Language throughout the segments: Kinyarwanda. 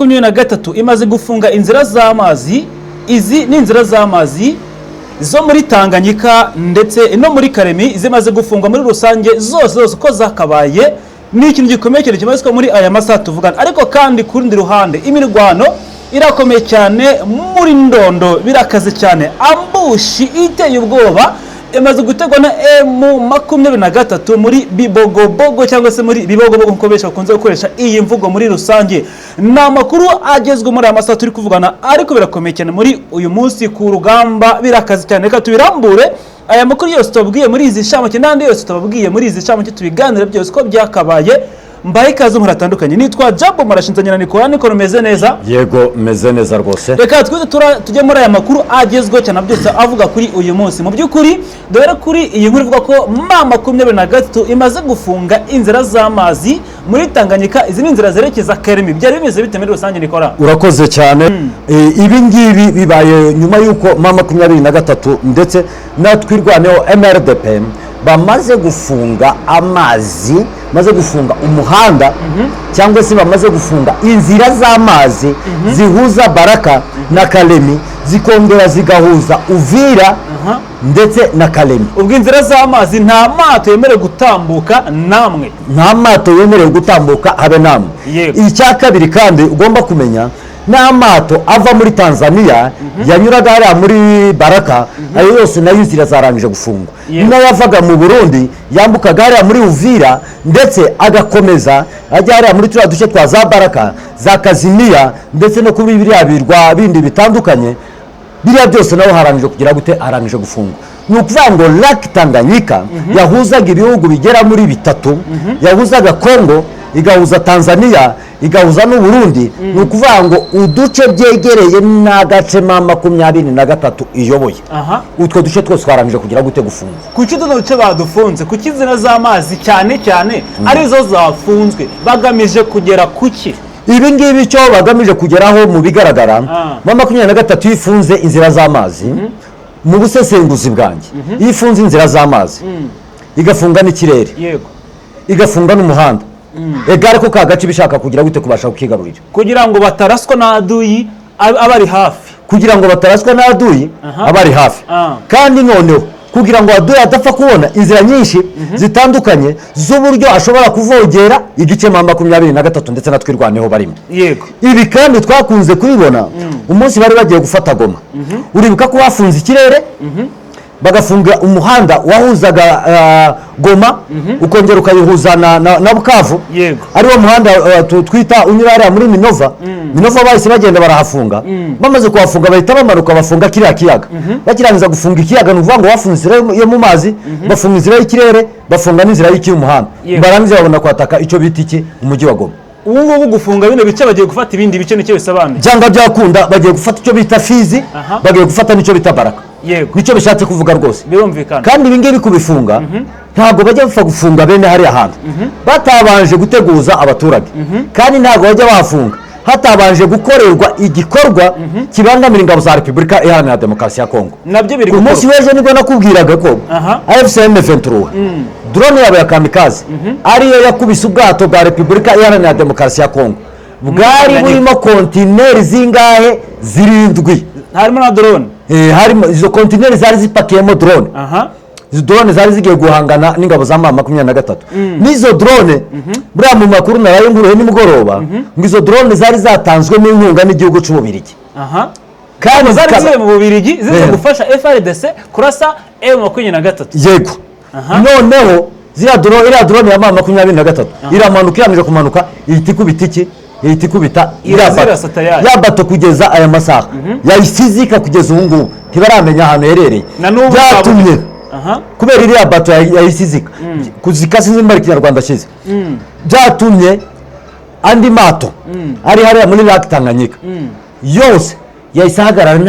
M23 imaze gufunga inzira z'amazi. Izi ni inzira z'amazi zo muri Tanganyika ndetse no muri Karemi zimaze gufungwa muri rusange zose uko zakabaye. Ni ikintu gikomeye cyane kimaze muri aya masaha tuvugana. Ariko kandi ku rundi ruhande imirwano irakomeye cyane muri Ndondo, birakaze cyane. Ambushi iteye ubwoba imaze gutegwa na M23 muri Bibogobogo cyangwa se muri Bibogobogo nko benshi bakunze gukoresha iyi mvugo muri rusange. Na makuru agezwe muri aya masaha turi kuvugana, ariko birakomeye cyane muri uyu munsi ku rugamba, birakaze cyane. Reka tubirambure aya makuru yose tubabwiye muri izi shamake n'andi yose tubabwiye muri izi shamake, tubiganira byose ko byakabaye. Mbaye ikaze muratandukanye, nitwa Jabo Marashinzanyana Nicolas. Nicolas meze neza? Yego meze neza rwose. Reka tujye muri aya makuru agezwe cyane byose avuga kuri uyu munsi. Mu byukuri dore kuri iyi nkuru ivuga ko M23 imaze gufunga inzira z'amazi muri Tanganyika. Izi ni inzira zerekeza Karemi. Byari bimeze bite muri rusange Nicolas? Urakoze cyane. Ibi ngibi bibaye nyuma yuko M23 ndetse natwirwaneho MRDP bamaze gufunga amazi, maze gufunga umuhanda cyangwa se bamaze gufunga inzira z'amazi zihuza Baraka na Karemi, zikongera zigahuza Uvira ndetse na Karemi. Ubwo inzira z'amazi nta mato yemerewe gutambuka namwe, nta mato yemerewe gutambuka habe namwe. Icya kabiri kandi ugomba kumenya, n'amato ava muri Tanzania yanyuraga hariya muri Baraka, ayo yose nayo inzira zarangije gufungwa. N'ayavaga mu Burundi yambukaga hariya muri Uvira ndetse agakomeza ajya hariya muri turiya duce twa za Baraka, za Kazimia ndetse no kuri biriya birwa bindi bitandukanye, biriya byose naho harangije kugira gute, harangije gufungwa. Ni ukuvuga ngo Lake Tanganyika yahuzaga ibihugu bigera muri bitatu, yahuzaga Kongo, igahuza Tanzania, igahuza n'u Burundi. Ni ukuvuga ngo uduce byegereye n'agace M23 iyoboye, utwo duce twose twarangije kugira gute gufunga. Kuki tuno duce badufunze? Kuki inzira z'amazi cyane cyane arizo zafunzwe? Bagamije kugera kuki? Ibi ngibi cyo bagamije kugeraho mu bigaragara, M23 ifunze inzira z'amazi mu busesenguzi bwanjye. Ifunze inzira z'amazi igafunga n'ikirere, yego, igafunga n'umuhanda. Egare ko kagace bishaka kugira gute kubasha kukigarurira, kugira ngo bataraswa n'aduyi abari hafi, kugira ngo bataraswa n'aduyi abari hafi. Kandi noneho kugira ngo aduyi adapfa kubona inzira nyinshi zitandukanye z'uburyo ashobora kuvogera igice M23 ndetse natwirwaneho barimo. Yego, ibi kandi twakunze kubibona umunsi bari bagiye gufata Goma. Uribuka ko bafunze ikirere, bagafunga umuhanda wahuzaga Goma ukongera ukayihuza na Bukavu. Ariwo muhanda twita unyura hariya muri Minova. Minova bahise bagenda barahafunga. Bamaze kuhafunga bahita bamanuka bafunga kiriya kiyaga. Bakirangiza gufunga ikiyaga, ni ukuvuga ngo bafunze inzira yo mu mazi, bafunga inzira y'ikirere, bafunga n'inzira y'umuhanda. Barangiza babona kwataka icyo bita iki umujyi wa Goma. Ubu ngubu gufunga bino bice bagiye gufata ibindi bice nicyo bisobanuye. Byanga byakunda bagiye gufata icyo bita Fizi, bagiye gufata nicyo bita Baraka. Yego, nicyo bishatse kuvuga rwose. Birumvikana. Kandi ibi ngibi kubifunga ntabwo bajya bapfa gufunga bene hariya hantu batabanje guteguza abaturage, kandi ntabwo bajya bahafunga hatabanje gukorerwa igikorwa kibangamira ingabo za Repubulika Iharanira Demokarasi ya Kongo. Nabyo biri ku munsi w'ejo nibwo nakubwiraga ko AFC M23 drone yabo ya kamikaze ariyo yakubise ubwato bwa Repubulika Iharanira Demokarasi ya Kongo, bwari burimo kontineri zingahe? 7. Harimo na drone. Harimo izo kontineri zari zipakiyemo drone. Izo drone zari zigiye guhangana n'ingabo za M23. N'izo drone buriya mu makuru nayo nguruhe nimugoroba, ngo izo drone zari zatanzwe n'inkunga n'igihugu cy'Ububirigi. Kandi zari zivuye mu Bubirigi zize gufasha FARDC kurasa M23. Yego. Noneho iriya drone ya M23 iramanuka, iramije kumanuka ihita ikubita iki? Ihita ikubita ya bato kugeza aya masaha yayifizika kugeza ubu ngubu ntibaramenya ahantu herereye. Byatumye kubera iriya bato yayifizika kuzika sinzi mbari Kinyarwanda kize, byatumye andi mato ari hariya muri Lake Tanganyika yose yahise ahagarara,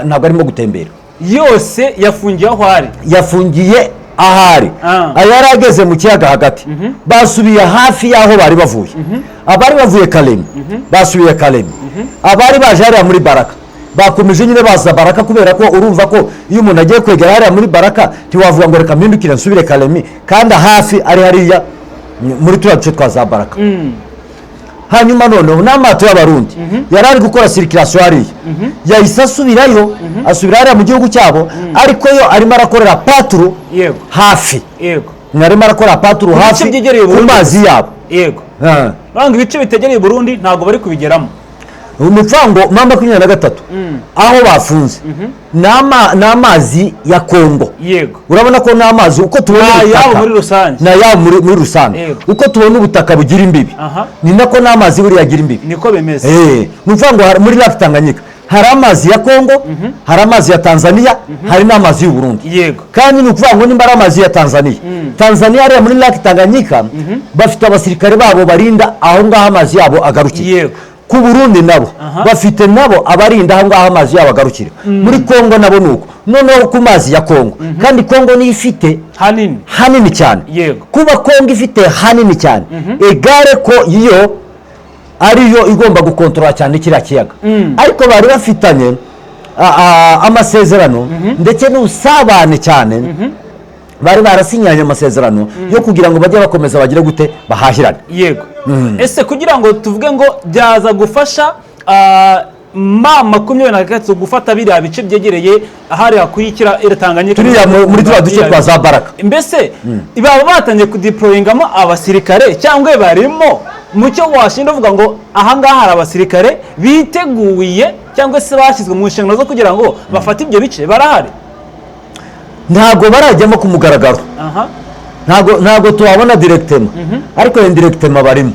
ntabwo arimo gutembera, yose yafungiye aho ari, yafungiye ahari. Ayari ageze mu kiyaga hagati, basubiye hafi yaho bari bavuye. Abari bavuye Karemi basubiye Karemi, abari baje hariya muri Baraka bakomeje nyine baza Baraka, kubera ko urumva ko iyo umuntu agiye kwegera hariya muri Baraka ntiwavuga ngo reka mpindukire nsubire Karemi, kandi hafi ari hariya muri turiya duce twa za Baraka. hanyuma noneho n'amato y'abarundi yari ari gukora circulation hariya yahise asubirayo asubira hariya mu gihugu cyabo ariko yo arimo arakorera paturu hafi arimo arakorera paturu hafi ku mazi yabo banga ibice bitegereye Burundi ntabwo bari kubigeramo umucango mamba 23 aho bafunze n'amazi ya Kongo urabona ko n'amazi uko tubona yabo muri rusange na yabo muri rusange uko tubona ubutaka bugira imbibi ni nako n'amazi buri yagira imbibi niko bemeze umucango muri Lake Tanganyika hari amazi ya Kongo hari amazi ya Tanzania hari n'amazi y'u Burundi kandi ni ukuvuga ngo nimba ari amazi ya Tanzania ari muri Lake Tanganyika bafite abasirikare babo barinda aho ngaho amazi yabo agarukira ku Burundi nabo bafite nabo abarinda aho ngaho amazi yabo agarukira muri Kongo nabo nuko noneho ku mazi ya Kongo kandi Kongo ni ifite hanini cyane kuba Kongo ifite hanini cyane egare ko iyo ariyo igomba gukontorora cyane kiriya kiyaga ariko bari bafitanye amasezerano ndetse n'usabane cyane bari barasinyanye amasezerano yo kugira ngo bajye bakomeza bagire gute bahahirane ese kugira ngo tuvuge ngo byaza gufasha ma 23 gufata biriya bice byegereye ahari hakurikira Tanganyika turiya muri twa duce twa za Baraka mbese ibaba batanye kudeployingamo abasirikare cyangwa barimo mucyo washinda uvuga ngo aha ngaha hari abasirikare biteguye cyangwa se bashyizwe mu nshingano zo kugira ngo bafate ibyo bice barahari ntago barajyamo ku mugaragaro ntago tubabona directement ariko indirectement barimo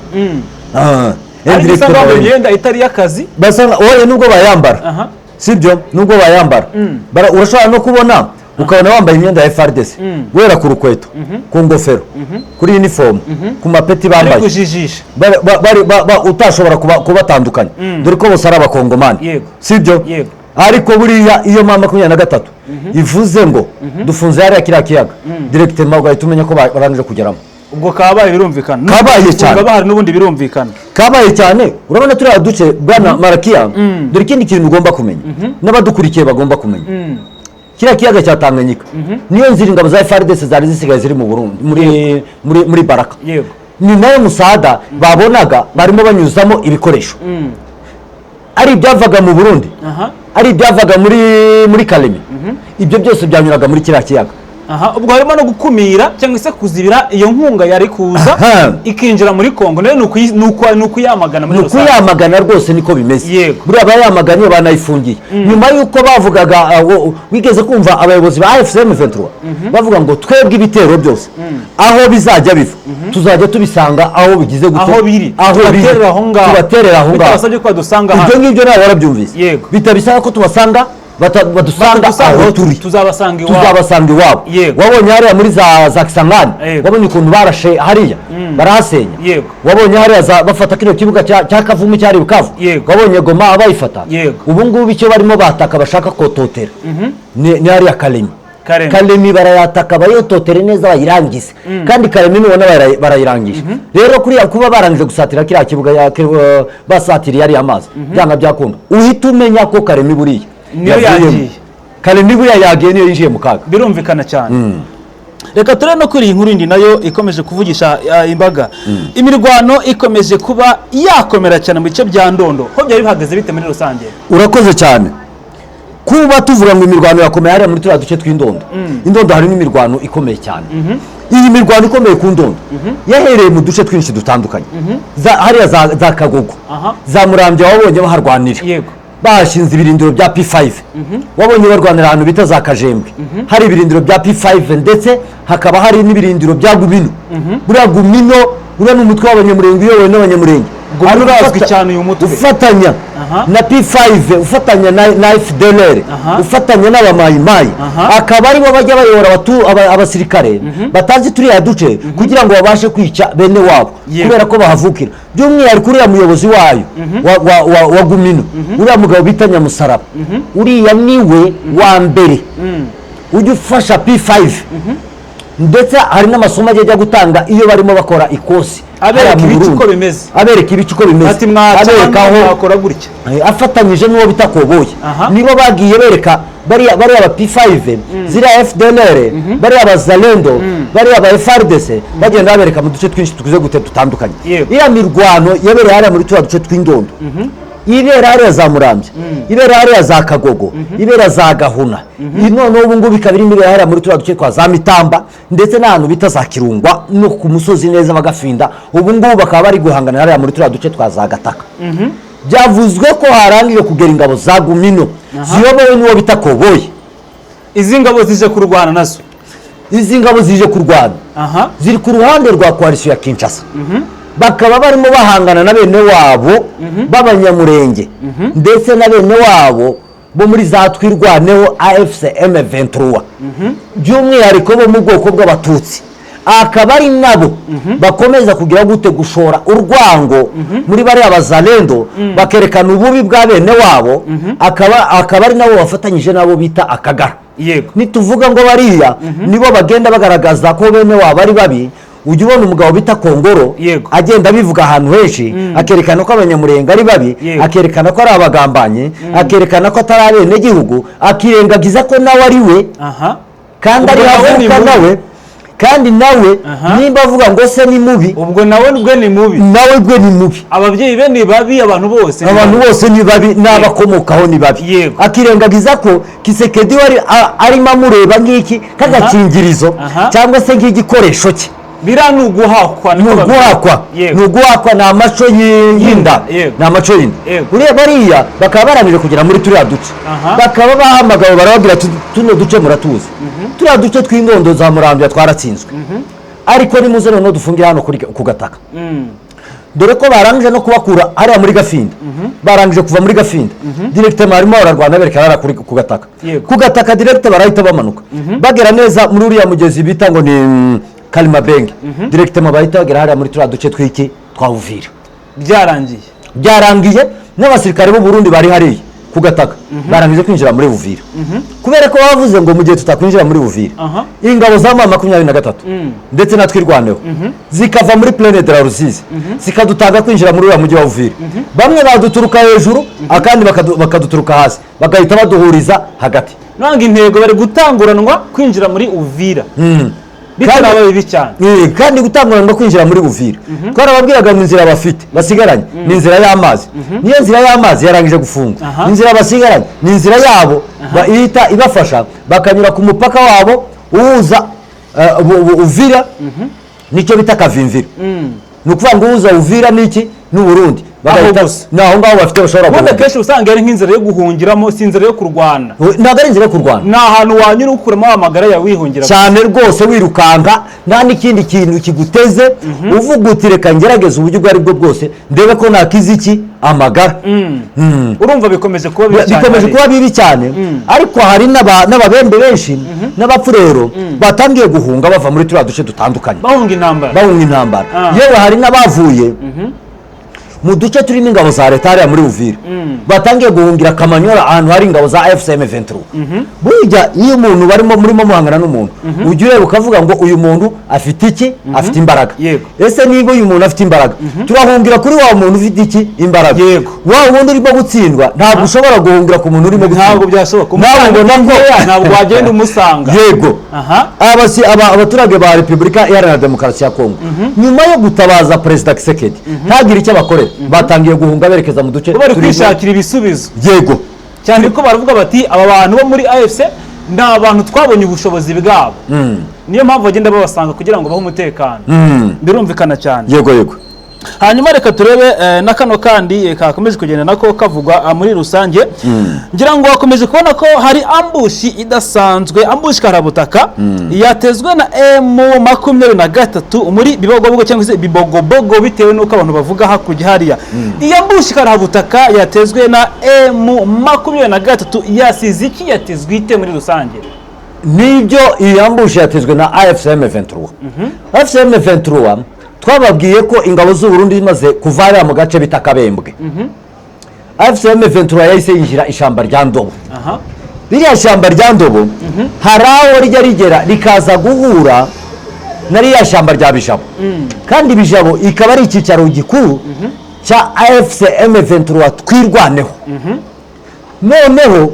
indirectement bagenda itari yakazi basanga oye nubwo bayambara sibyo nubwo bayambara urashobora no kubona ukabona wambaye imyenda ya FARDC wera ku rukweto ku ngofero kuri uniform ku mapeti bambaye utashobora kubatandukanya dore ko bose ari abakongomani sibyo ariko buriya iyo mama 23 ivuze ngo dufunze hariya kiriya kiyaga directement ugahita umenya ko barangije kugeramo ubwo kabaye birumvikana kabaye cyane bahari n'ubundi birumvikana kabaye cyane urabona turiya duce bwana Marakiya dore ikindi kintu ugomba kumenya n'abadukurikiye bagomba kumenya kiriya kiyaga cya Tanganyika niyo nzira ingabo za FARDC zari zisigaye ziri mu Burundi muri Baraka ni nayo musada babonaga barimo banyuzamo ibikoresho ari ibyavaga mu Burundi ari ibyavaga muri Kalemi ibyo byose byanyuraga muri kiriya kiyaga ubwo harimo no gukumira cyangwa se kuzibira iyo nkunga yari kuza ikinjira muri Kongo nayo nuko yamagana muri rusange nuko yamagana rwose niko bimeze buriya bayamaganye banayifungiye nyuma yuko bavugaga wigeze kumva abayobozi ba AFCM 23 bavuga ngo twebwe ibitero byose aho bizajya biva tuzajya tubisanga aho bigize gute aho biri tubaterera aho ngaho bitabasabye ko dusanga ibyo ngibyo nawe warabyumvise bitabisaba ko tubasanga badusanga aho turi tuzabasanga iwabo wabonye hariya muri za Kisangani wabonye ukuntu barashe hariya barahasenya wabonye hariya bafata kino kibuga cya Kavumu cyari Bukavu wabonye Goma abayifata ubu ngubu icyo barimo bataka bashaka kototera ni hariya Kalemi barayataka bayototere neza bayirangize kandi Kalemi nubona barayirangije rero kuriya kuba barangije gusatira kiriya kibuga basatiriye hariya amazi byanga byakunda uhita umenya ko Kalemi buriya niyo yagiye Kalemi buriya yagiye niyo yinjiye mu kaga birumvikana cyane reka turebe no kuri iyi nkuru indi nayo ikomeje kuvugisha imbaga imirwano ikomeje kuba yakomera cyane mu bice bya Ndondo ho byari bihagaze bite muri rusange urakoze cyane kuba tuvuga ngo imirwano yakomeye hariya muri turiya duce tw'Indondo Indondo harimo imirwano ikomeye cyane iyi mirwano ikomeye ku Ndondo yahereye mu duce twinshi dutandukanye hariya za Kagogo za Murambya wabonye baharwanira bashinze ibirindiro bya P5 wabonye barwanira ahantu bita za Kajembwe hari ibirindiro bya P5 ndetse hakaba hari n'ibirindiro bya Gumino buriya Gumino uriya ni umutwe w'abanyamurenge uyobowe n'abanyamurenge hano urazwi cyane uyu mutwe ufatanya na P5 ufatanya na FDLR ufatanya n'abamayimayi akaba aribo bajya bayobora abasirikare batazi turiya duce kugira ngo babashe kwica bene wabo kubera ko bahavukira by'umwihariko uriya muyobozi wayo wa Gumino uriya mugabo bita Nyamusaraba uriya niwe wa mbere ujya ufasha P5 ndetse hari n'amasomo ajya gutanga iyo barimo bakora ikosi abereka ibiciko bimeze abereka aho bakora gutya afatanyije n'uwo bita Koboye nibo bagiye bereka bariya ba P5 ziriya FDLR bariya bazalendo bariya ba FARDC bagenda babereka mu duce twinshi tukuze gute dutandukanye. Iriya mirwano yabereye hariya muri tuwa duce tw'indondo, ibera hariya za Murambya, ibera hariya za Kagogo, ibera za Gahuna, none ubu ngubu ikaba irimo hariya muri tuwa duce twa za Mitamba ndetse n'ahantu bita za Kirungwa no ku musozi neza bagafinda. Ubu ngubu bakaba bari guhangana hariya muri tuwa duce twa za Gataka. Byavuzwe ko harangije kugera ingabo za Gumino ziyobowe n'uwo bita Koboyi. Izi ngabo zije kurwana nazo, izi ngabo zije kurwana ziri ku ruhande rwa koalisiyo ya Kinshasa, bakaba barimo bahangana na bene wabo b'abanyamurenge ndetse na bene wabo bo muri za twirwaneho AFC M23 by'umwihariko bo mu bwoko bw'abatutsi. Akaba ari nabo bakomeza kugira gute gushora urwango muri bariya bazalendo bakerekana ububi bwa bene wabo, akaba ari nabo bafatanyije nabo bita Akagara. Nituvuga ngo bariya nibo bagenda bagaragaza ko bene wabo ari babi. Ujya ubona umugabo bita Kongoro agenda bivuga ahantu henshi, akerekana ko abanyamurenge ari babi, akerekana ko ari abagambanye, akerekana ko atari abenegihugu, akirengagiza ko nawe ari we kandi ari avuka nawe, kandi nawe nimba avuga ngo se ni mubi, ubwo nawe bwe ni mubi, nawe bwe ni mubi. Ababyeyi be ni babi, abantu bose ni babi, n'abakomokaho ni babi. Akirengagiza ko Kisekedi arimo amureba nk'iki k'agakingirizo cyangwa se nk'igikoresho cye. Bira nuguhakwa ni amaco y'inda, ni amaco y'inda. Uriya bariya bakaba baranije kugera muri turiya duce, bakaba bahamagawe barababwira tuno duce muratuzi, turiya duce tw'ingondo za Murambya twaratsinzwe, ariko nimuze noneho dufungire hano ku Gataka. Dore ko barangije no kubakura hariya muri Gafinda, barangije kuva muri Gafinda directe marimo bararwana berekana ku Gataka. Ku Gataka directe barahita bamanuka bagera neza muri uriya mugezi bita ngo ni Kalimabenge, directement bahita bagera hariya muri turiya duce tw'iki twa Uvira. Byarangiye n'abasirikare b'u Burundi bari hariya ku Gataka barangije kwinjira muri Uvira, kubera ko bavuze ngo mu gihe tutakwinjira muri Uvira ingabo za M23 ndetse na twirwaneho zikava muri Plaine de la Rusizi zikadutanga kwinjira muri uriya mujyi wa Uvira. Bamwe baduturuka hejuru akandi bakaduturuka hasi, bagahita baduhuriza hagati. Nanga intego bari gutanguranwa kwinjira muri Uvira. Kandi gutanguranwa kwinjira muri Uvira twarababwiraga mu nzira bafite basigaranye ni inzira y'amazi, niyo nzira y'amazi yarangije gufunga. Inzira basigaranye ni inzira yabo ihita ibafasha bakanyura ku mupaka wabo uhuza Uvira nicyo bita Kavimvira. Ni ukuvuga ngo uhuza Uvira n'iki n'u Burundi, naho ngaho bafite bashobora kuvuga. Kenshi usanga ari nk'inzira yo guhungiramo, si inzira yo kurwana. Ntabwo ari inzira yo kurwana, ni ahantu wanyura ukuramo amagara yawe wihungira cyane rwose, wirukanka nta n'ikindi kintu kiguteze, uvuga uti reka ngerageza uburyo ubwo ari bwo bwose ndebe ko nakiza iki amagara. Urumva bikomeje kuba bibi cyane. Ariko hari n'ababembe benshi n'abapfurero batangiye guhunga bava muri turiya duce dutandukanye, bahunga intambara. Yewe hari n'abavuye mu duce turimo ingabo za leta hariya muri Uvira batangiye guhungira Kamanyola ahantu hari ingabo za AFC M23. Burya iyo umuntu murimo muhangana n'umuntu ujya ureba ukavuga ngo uyu muntu afite iki, afite imbaraga. Ese niba uyu muntu afite imbaraga turahungira kuri wa muntu ufite iki, imbaraga. Wa wundi urimo gutsindwa ntabwo ushobora guhungira ku muntu urimo gutsindwa, ntabwo byashoboka. Ntabwo wagenda umusanga. Abaturage ba Repubulika Iharanira Demokarasi ya Kongo nyuma yo gutabaza Perezida Kisekedi ntagire icyo bakorera, batangiye guhunga berekeza mu duce bari kwishakira ibisubizo. Cyane ko baravuga bati aba bantu bo muri AFC ni abantu twabonye ubushobozi bwabo, niyo mpamvu bagenda babasanga kugira ngo bahe umutekano. Birumvikana cyane. Hanyuma reka turebe na kano kandi kakomeje kugenda nako kavugwa muri rusange. Ngira ngo wakomeje kubona ko hari ambushi idasanzwe, ambushi karabutaka yatezwe na M23 muri Bibogobogo cyangwa se Bibogobogo bitewe nuko abantu bavuga hakujya hariya. Iyo ambushi karabutaka yatezwe na M23 yasize iki, yatezwe ite muri rusange? Nibyo, iyi ambushi yatezwe na AFC M23. AFC M23 twababwiye ko ingabo z'u Burundi zimaze kuvara mu gace bita Kabembwe. AFC M23 yahise yinjira ishamba rya Ndobo. Ririya shamba rya Ndobo hari aho rijya rigera rikaza guhura na ririya shamba rya Bijabo. Kandi Bijabo ikaba ari icyicaro gikuru cya AFC M23 twirwaneho. Noneho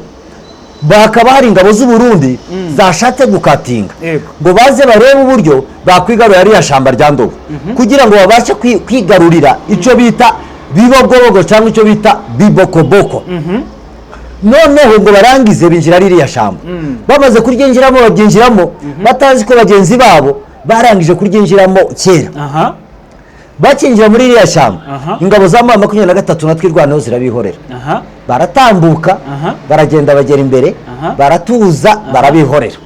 bakaba hari ingabo z'u Burundi zashatse gukatinga ngo baze barebe uburyo bakwigarurira ariya shamba rya Ndobo kugira ngo babashe kwigarurira icyo bita bibogobogo cyangwa icyo bita bibokoboko. Noneho ngo barangize binjira ririya shamba, bamaze kuryinjiramo babyinjiramo batazi ko bagenzi babo barangije kuryinjiramo kera. Bakinjira muri iriya shamba, ingabo za M23 natwe irwanaho zirabihorera, baratambuka baragenda bagera imbere baratuza barabihorera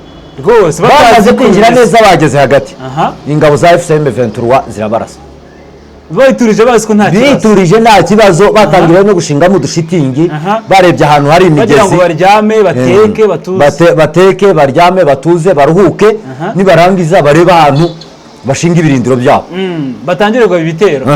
rwose. Bamaze kwinjira neza bageze hagati, ingabo za FCM23 zirabarasa, biturije bazi ko nta kibazo, biturije nta kibazo. Batangira no gushingamo udushitingi, barebye ahantu hari imigezi bagira ngo baryame bateke batuze, bateke baryame batuze baruhuke, nibarangiza bareba ahantu bashinga ibirindiro byabo, batangirirwa ibitero.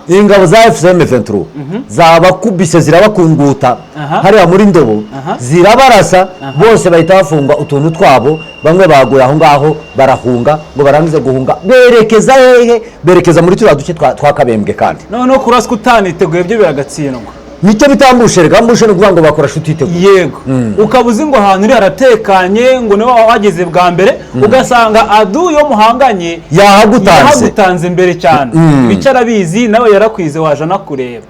Ingabo za FCM23 zabakubise zirabakunguta hariya muri Ndobo, zirabarasa bose bahita bafunga utuntu twabo, bamwe baguye aho ngaho barahunga, ngo barangize guhunga berekeza hehe, berekeza muri turiya duce twa Kabembwe. Kandi noneho kuraswa utaniteguye byo biragatsindwa, nicyo bitambushe rega mbushe no kuvuga ngo bakora utiteguye. Yego, ukabuze ngo ahantu uri haratekanye ngo niwe wahageze bwa mbere, ugasanga adu yo muhanganye yahagutanze mbere cyane, bicara bizi nawe yarakwize waje nakureba.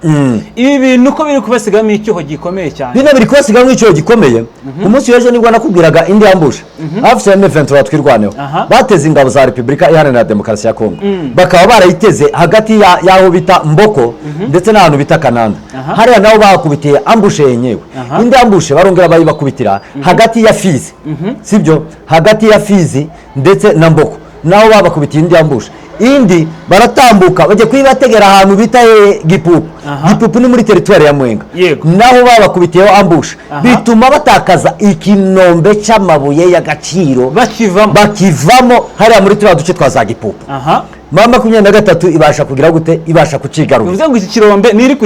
Ibi bintu uko biri kubasigamo icyuho gikomeye cyane, bino biri kubasigamo icyuho gikomeye. Umunsi w'ejo nibwo nakubwiraga indi ambushe FCM23 twirwaneho, bateze ingabo za Repubulika Iharanira Demokarasi ya Kongo, bakaba barayiteze hagati y'aho bita Mboko ndetse n'ahantu bita Kananda. Hariya nabo bakubitiye ambushe yenyewe, indi ambushe barongera bayibakubitira hagati ya Fizi, sibyo, hagati ya Fizi ndetse na Mboko nabo babakubitiye indi ambushe. Indi baratambuka bajye kuyibategera ahantu bita Gipupu. Gipupu ni muri teritwari ya Mwenga, naho babakubitiyeho ambushe, bituma batakaza ikinombe cy'amabuye y'agaciro bakivamo hariya muri turiya duce twa za Gipupu. M23 ibasha kugira gute, ibasha kucigarura. Bivuze ngo iki kirombe niri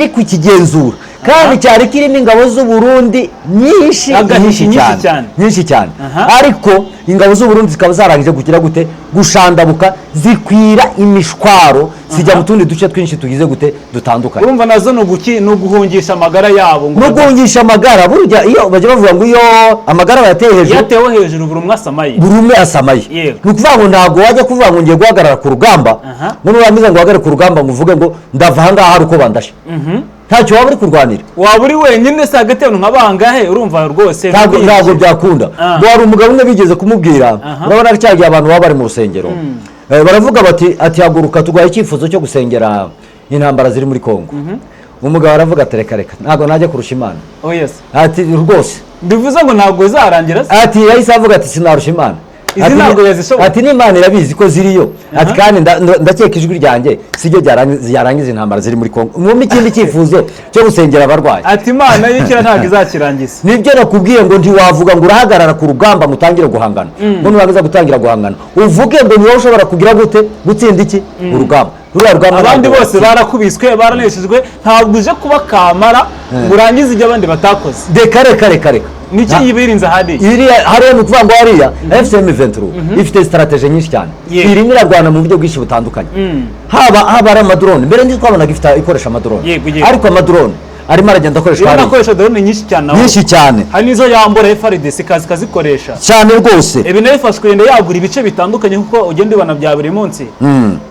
kukigenzura, kandi cyari kirimo ingabo z'u Burundi nyinshi cyane. Ariko ingabo z'u Burundi zikaba zarangije kugira gute, gushandabuka zikwira imishwaro zijya mu tundi duce twinshi tugize gute dutandukanye. Urumva nazo no guhungisha amagara yabo, no guhungisha amagara. Burya iyo bajya bavuga ngo iyo amagara bayateye hejuru, yatewe hejuru buri umwe asamaye. Ni ukuvuga ngo ntabwo wajya kuvuga ngo ngiye guhagarara ku rugamba, none urangiza ngo uhagarare ku rugamba ngo uvuge ngo ndava aha ngaha hari uko bandashe. Ntacyo waba uri kurwanira, waba uri wenyine se hagati y'abantu nk'abangahe, urumva rwose ntabwo byakunda. Ngo hari umugabo umwe bigeze kumubwira, urabona ari cyagiye abantu baba bari mu rusengero, baravuga ati haguruka turwaye icyifuzo cyo gusengera intambara ziri muri Kongo. Umugabo aravuga ati reka ntabwo najya kurusha Imana. Ati rwose bivuze ngo ntabwo zarangira se, ati yahise avuga ati sinarusha Imana. Ati n'Imana irabizi ko ziriyo, ati kandi ndakeka ijwi ryanjye sijyo ryarangiza intambara ziri muri Kongo. Mu ikindi cyifuzo cyo gusengera abarwayi, ati Imana y'ikira ntabwo izakirangiza. Nibyo nakubwiye ngo ntiwavuga ngo urahagarara ku rugamba mutangire guhangana, ngo nurangiza gutangira guhangana uvuge ngo niwe ushobora kugira gute gutsinda iki urugamba. Abandi bose barakubiswe baraneshejwe, ntabwo uje kuba kamara ngo urangize ibyo abandi batakoze. Reka niki yibirinze hariya ni ukuvuga ngo hariya FCM23 ifite strategy nyinshi cyane, irimo irarwana mu buryo bwinshi butandukanye. Haba ari amadrone, mbere ndi twabonaga ikoresha amadrone, ariko amadrone arimo aragenda akoresha drone nyinshi cyane, hari nizo yambura FARDC kazikoresha cyane rwose. Ibi nayo ifashwe yenda yagura ibice bitandukanye kuko ugenda ibana bya buri munsi.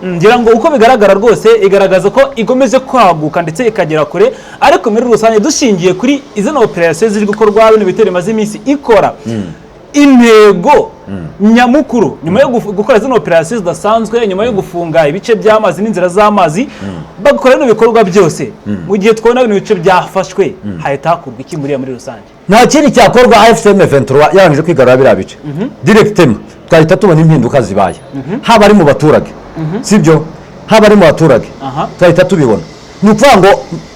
Ngira ngo uko bigaragara rwose igaragaza ko igomeje kwaguka ndetse ikagera kure, ariko muri rusange dushingiye kuri izina operation ziri gukorwa bino bitero maze iminsi ikora, intego nyamukuru nyuma yo gukora zino operation zidasanzwe, nyuma yo gufunga ibice by'amazi n'inzira z'amazi, bagakora bino bikorwa byose mu gihe twabona bino bice byafashwe, hahita hakurwa iki muri rusange? Nta kindi cyakorwa. FCM23 yarangije kwigarura biriya bice directement, twahita tubona impinduka zibaye, haba ari mu baturage, sibyo, haba ari mu baturage twahita tubibona. Ni ukuvuga ngo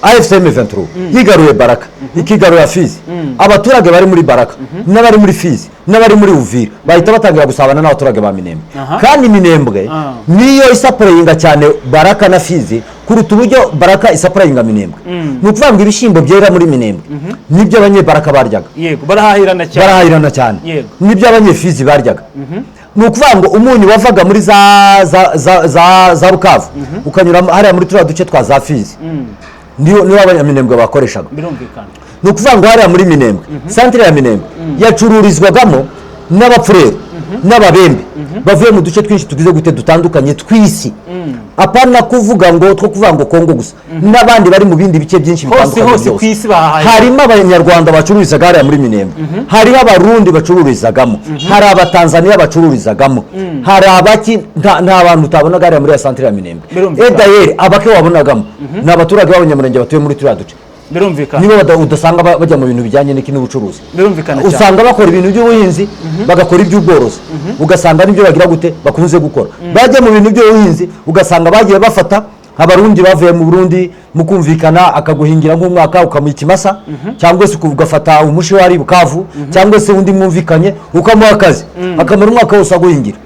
FCM23 yigaruye Baraka, ikigarura Fizi, abaturage bari muri Baraka n'abari muri Fizi n'abari muri Uvira bahita batangira gusabana n'abaturage ba Minembwe. Kandi Minembwe niyo isapurayinga cyane Baraka na Fizi kuruta uburyo Baraka isapurayinga Minembwe. Ni ukuvuga ngo ibishyimbo byera muri Minembwe nibyo abanyebaraka baryaga, barahahirana cyane, nibyo abanyefizi baryaga. Ni ukuvuga ngo umunyu wavaga muri za Bukavu ukanyura hariya muri turiya duce twa za Fizi niyo abanyaminembwe bakoreshaga. ni ukuvuga ngo hariya muri Minembwe santire ya Minembwe yacururizwagamo n'abapfurero n'ababembe bavuye mu duce twinshi tugize gute dutandukanye tw'isi, apana kuvuga ngo two kuvuga ngo Kongo gusa, n'abandi bari mu bindi bice byinshi bitandukanye hose ku isi bahaye. Harimo abanyarwanda bacururizaga hariya muri Minembwe, hariho abarundi bacururizagamo, hari abatanzaniya bacururizagamo, hari abaki nta bantu utabonaga hariya muri ya santire ya Minembwe. Edayeri abake wabonagamo ni abaturage b'abanyamurenge batuye muri turiya duce. Nibo udasanga bajya mu bintu bijyanye n'ubucuruzi, usanga bakora ibintu by'ubuhinzi bagakora iby'ubworozi, ugasanga nibyo bagira gute bakunze gukora. Bajya mu bintu by'ubuhinzi ugasanga bagiye bafata abarundi bavuye mu Burundi mukumvikana akaguhingira nk'umwaka ukamuha ikimasa, cyangwa se ugafata umushi wari Bukavu, cyangwa se undi mwumvikanye ukamuha akazi akamara umwaka wose aguhingira,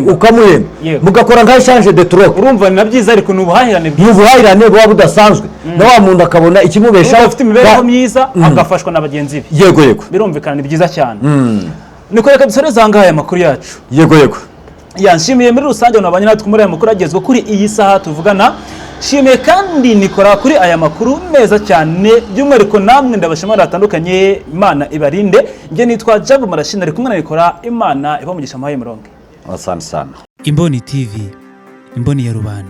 ukamuhemba mugakora nka échange de troc. Urumva na byiza, ariko n'ubuhahirane bwiza, n'ubuhahirane buba budasanzwe, na wa muntu akabona ikimubeshaho, afite imibereho myiza agafashwa na bagenzi be. Yego birumvikana, ni byiza cyane. Niko reka dusoreze aha ngaha aya makuru yacu. Yego yanshimiye muri rusange nabanye natwe muri aya makuru agezwe kuri iyi saha tuvugana. Shimiye kandi nikora kuri aya makuru meza cyane, by'umwihariko namwe ndabashimira atandukanye. Imana ibarinde. Nge nitwa Jabu Marashina, ari kumwe na Nikora. Imana ibamugisha amaye murongo. Asante sana. Imboni TV, imboni ya rubanda.